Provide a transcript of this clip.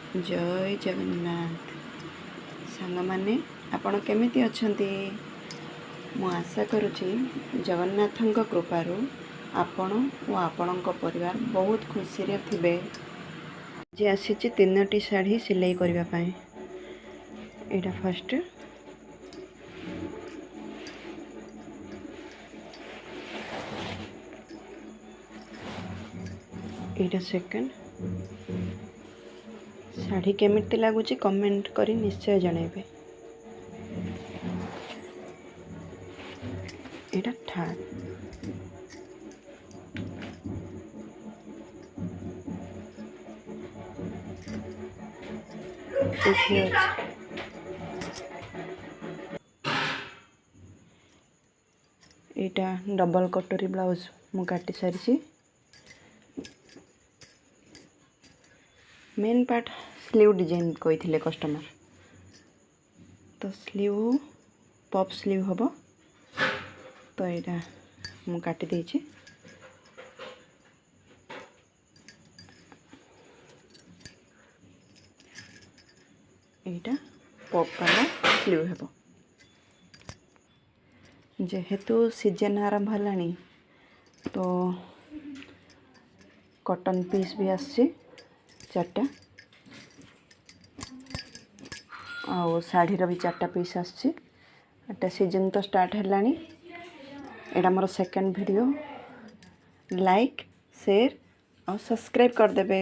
जय जगन्नाथ सांग माने आपण केमिति अछंती। मु आशा करुछि जगन्नाथंक कृपारु आपण और आपणक परिवार बहुत खुशी रे थिबे। जे आसीछि 3टी साड़ी सिलाई करबा पई। एटा फर्स्ट, एटा सेकंड। साड़ी केमिति लागुछि कमेंट करी निश्चय जणाइबे। एटा थर्ड, एटा डबल कटोरी ब्लाउज मु काटी सारी। मेन पार्ट स्लीव डिजाइन कही कस्टमर, तो स्लीव पफ स्लीव हम, तो यहाँ मु काटी देछि। एटा पफ वाला स्लीव हम। जेहेतु सीजन आरंभ है तो कॉटन पीस भी आसी 4टा आउ शाढ़ीर भी 4टा पीस आसी। सीजन तो स्टार्ट है। एटा मोर सेकंड वीडियो। लाइक शेयर और सब्सक्राइब कर देबे।